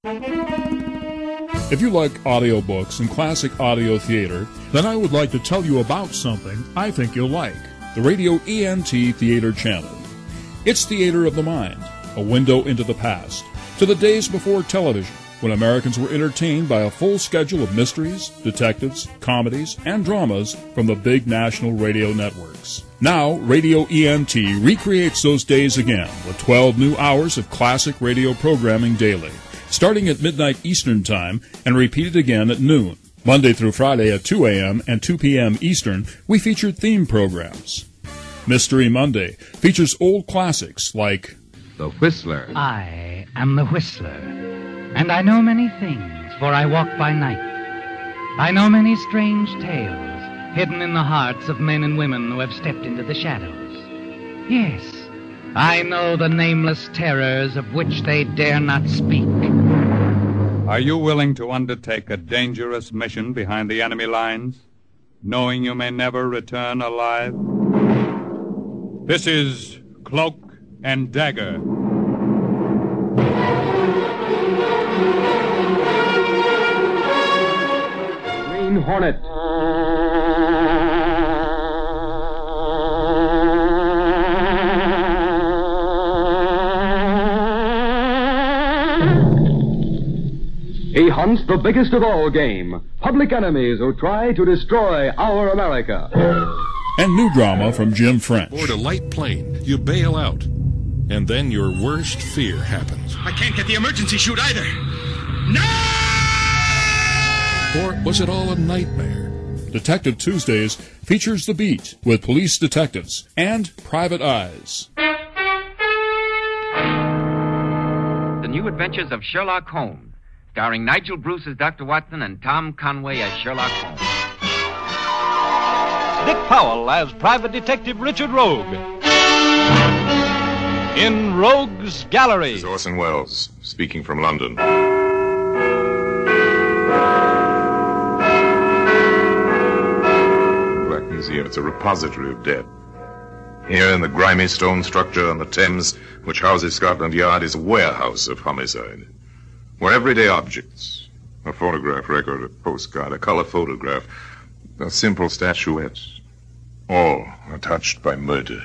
If you like audiobooks and classic audio theater, then I would like to tell you about something I think you'll like. The Radio ENT Theater Channel. It's theater of the mind, a window into the past, to the days before television, when Americans were entertained by a full schedule of mysteries, detectives, comedies, and dramas from the big national radio networks. Now, Radio ENT recreates those days again with 12 new hours of classic radio programming daily, starting at midnight Eastern Time and repeated again at noon. Monday through Friday at 2 a.m. and 2 p.m. Eastern, we featured theme programs. Mystery Monday features old classics like The Whistler. I am the Whistler, and I know many things, for I walk by night. I know many strange tales hidden in the hearts of men and women who have stepped into the shadows. Yes, I know the nameless terrors of which they dare not speak. Are you willing to undertake a dangerous mission behind the enemy lines, knowing you may never return alive? This is Cloak and Dagger. Green Hornet. He hunts the biggest of all game, public enemies who try to destroy our America. and new drama from Jim French. Board a light plane, you bail out, and then your worst fear happens. I can't get the emergency chute either. No! Or was it all a nightmare? Detective Tuesdays features The Beat with police detectives and private eyes. The New Adventures of Sherlock Holmes, starring Nigel Bruce as Dr. Watson and Tom Conway as Sherlock Holmes. Dick Powell as Private Detective Richard Rogue. In Rogue's Gallery. This is Orson Welles, speaking from London. Black Museum, it's a repository of dead. Here in the grimy stone structure on the Thames, which houses Scotland Yard, is a warehouse of homicide, where everyday objects, a photograph record, a postcard, a color photograph, a simple statuette, all are touched by murder.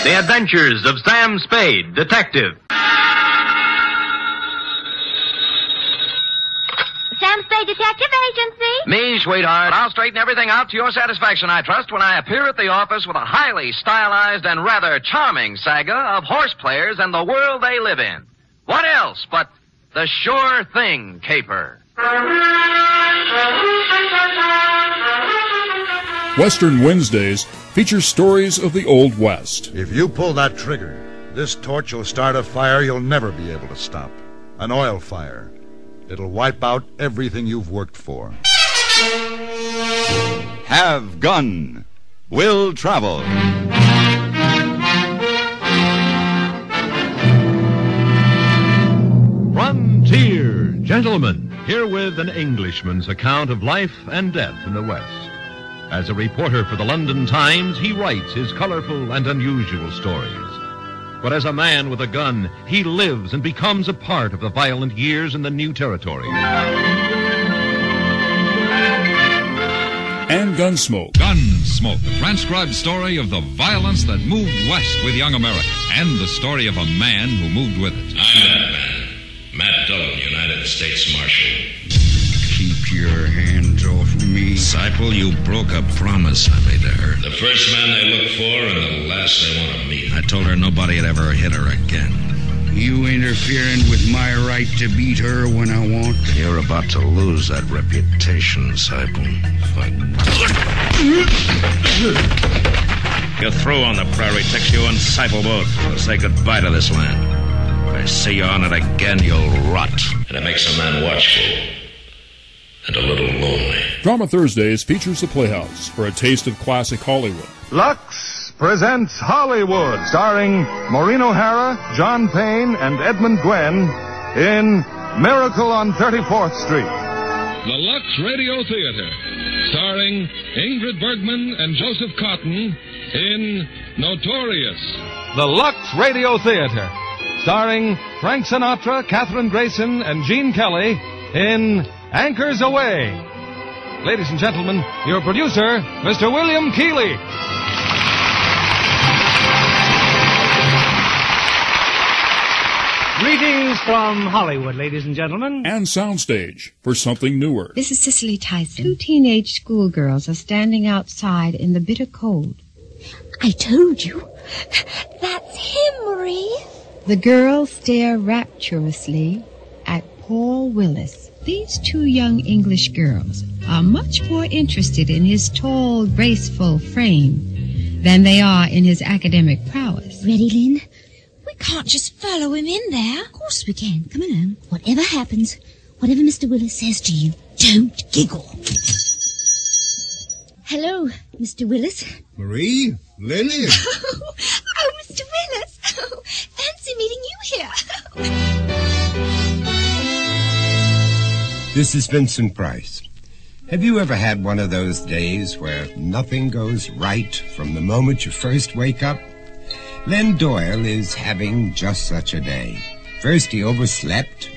The Adventures of Sam Spade, Detective. Sam Spade Detective Agency? Me, sweetheart. I'll straighten everything out to your satisfaction, I trust, when I appear at the office with a highly stylized and rather charming saga of horse players and the world they live in. What else but the sure thing caper? Western Wednesdays features stories of the Old West. If you pull that trigger, this torch will start a fire you'll never be able to stop. An oil fire. It'll wipe out everything you've worked for. Have gun. Will travel. Frontier. Gentlemen, here with an Englishman's account of life and death in the West. As a reporter for the London Times, he writes his colorful and unusual stories. But as a man with a gun, he lives and becomes a part of the violent years in the new territory. And Gunsmoke. Gunsmoke, the transcribed story of the violence that moved west with young America, and the story of a man who moved with it. I'm that man, Matt Dillon, United States Marshal. Keep your hands off me. Disciple, you broke a promise I made to her. The first man they look for and the last they want to meet. I told her nobody had ever hit her again. You interfering with my right to beat her when I want? You're about to lose that reputation, Disciple. You're through on the prairie. Takes you and Disciple both. We'll say goodbye to this land. If I see you on it again, you'll rot. And it makes a man watchful. And a little lonely. Drama Thursdays features the Playhouse for a taste of classic Hollywood. Lux presents Hollywood, starring Maureen O'Hara, John Payne, and Edmund Gwenn in Miracle on 34th Street. The Lux Radio Theater, starring Ingrid Bergman and Joseph Cotton in Notorious. The Lux Radio Theater, starring Frank Sinatra, Katherine Grayson, and Gene Kelly in Anchors Aweigh. Ladies and gentlemen, your producer, Mr. William Keighley. Greetings from Hollywood, ladies and gentlemen. And Soundstage for something newer. This is Cicely Tyson. 2 teenage schoolgirls are standing outside in the bitter cold. I told you. That's him, Marie. The girls stare rapturously at Paul Willis. These 2 young English girls are much more interested in his tall, graceful frame than they are in his academic prowess. Ready, Lynn? We can't just follow him in there. Of course we can. Come along. Whatever happens, whatever Mr. Willis says to you, don't giggle. Hello, Mr. Willis. Marie? Lily? Oh, Mr. Willis. Oh, fancy meeting you here. This is Vincent Price. Have you ever had one of those days where nothing goes right from the moment you first wake up? Len Doyle is having just such a day. First he overslept,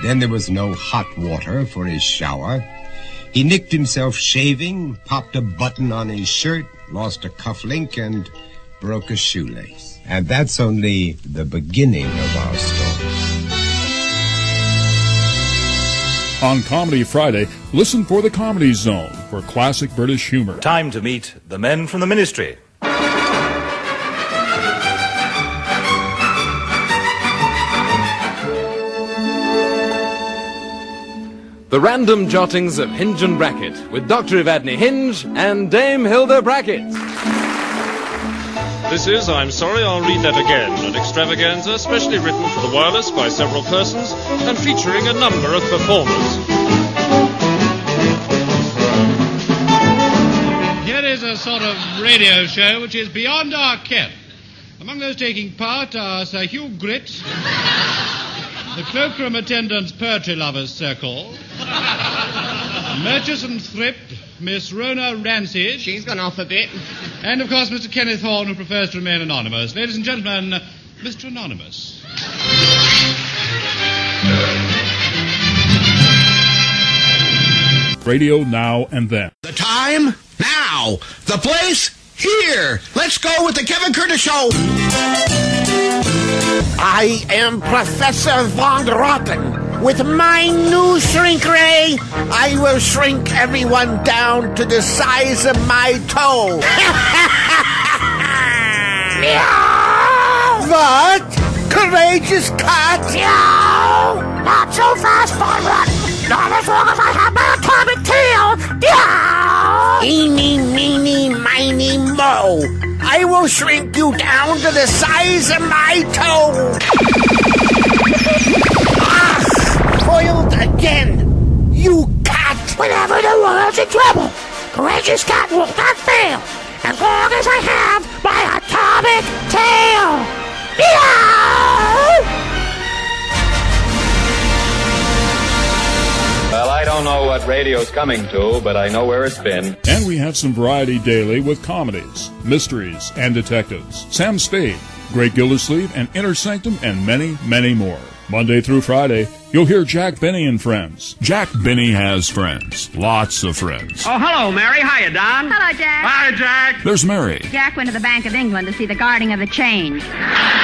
then there was no hot water for his shower. He nicked himself shaving, popped a button on his shirt, lost a cufflink, and broke a shoelace. And that's only the beginning of our story. On Comedy Friday, listen for the Comedy Zone for classic British humor. Time to meet the men from the ministry. The Random Jottings of Hinge and Bracket with Dr. Evadne Hinge and Dame Hilda Bracket. This is, I'm sorry, I'll read that again, an extravaganza specially written for the wireless by several persons and featuring a number of performers. Here is a sort of radio show which is beyond our ken. Among those taking part are Sir Hugh Gritt, the Cloakroom Attendants Poetry Lovers Circle, Murchison Thrip, Miss Rona Rancid. She's gone off a bit. And, of course, Mr. Kenneth Horne, who prefers to remain anonymous. Ladies and gentlemen, Mr. Anonymous. Radio Now and Then. The time? Now. The place? Here. Let's go with the Kevin Curtis Show. I am Professor Von Rotten. With my new shrink ray, I will shrink everyone down to the size of my toe. Meow! What? Courageous cat? Meow! Not so fast, Von Rotten. Not as long as I have my atomic tail. Meow! Eeny, meeny, miny, mo. I will shrink you down to the size of my toe. Foiled again, you cat! Whenever the world's in trouble, Courageous Cat will not fail, as long as I have my atomic tail! Meow! Well, I don't know what radio's coming to, but I know where it's been. And we have some variety daily with comedies, mysteries, and detectives. Sam Spade, Great Gildersleeve, and Inner Sanctum, and many, many more. Monday through Friday, you'll hear Jack Benny and Friends. Jack Benny has friends. Lots of friends. Oh, hello, Mary. Hiya, Don. Hello, Jack. Hi, Jack. There's Mary. Jack went to the Bank of England to see the guarding of the change.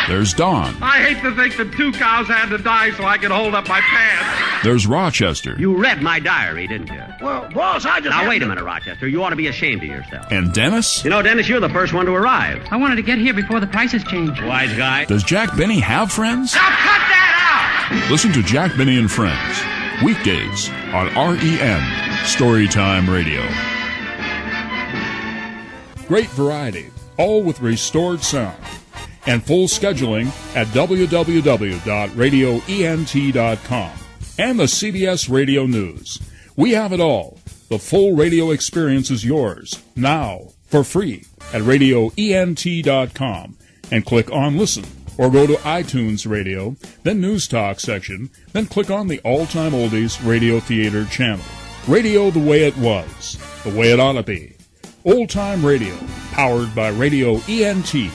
There's Don. I hate to think that 2 cows had to die so I could hold up my pants. There's Rochester. You read my diary, didn't you? Well, boss, I just... Now, wait a minute, Rochester. You ought to be ashamed of yourself. And Dennis. You know, Dennis, you're the first one to arrive. I wanted to get here before the prices changed. Wise guy. Does Jack Benny have friends? Now, cut that out! Listen to Jack Benny and Friends, weekdays on REM, Storytime Radio. Great variety, all with restored sound, and full scheduling at www.radioent.com and the CBS Radio News. We have it all. The full radio experience is yours, now, for free, at radioent.com, and click on Listen. Or go to iTunes Radio, then News Talk section, then click on the All-Time Oldies Radio Theater channel. Radio the way it was, the way it ought to be. Old Time Radio, powered by RadioENT.com.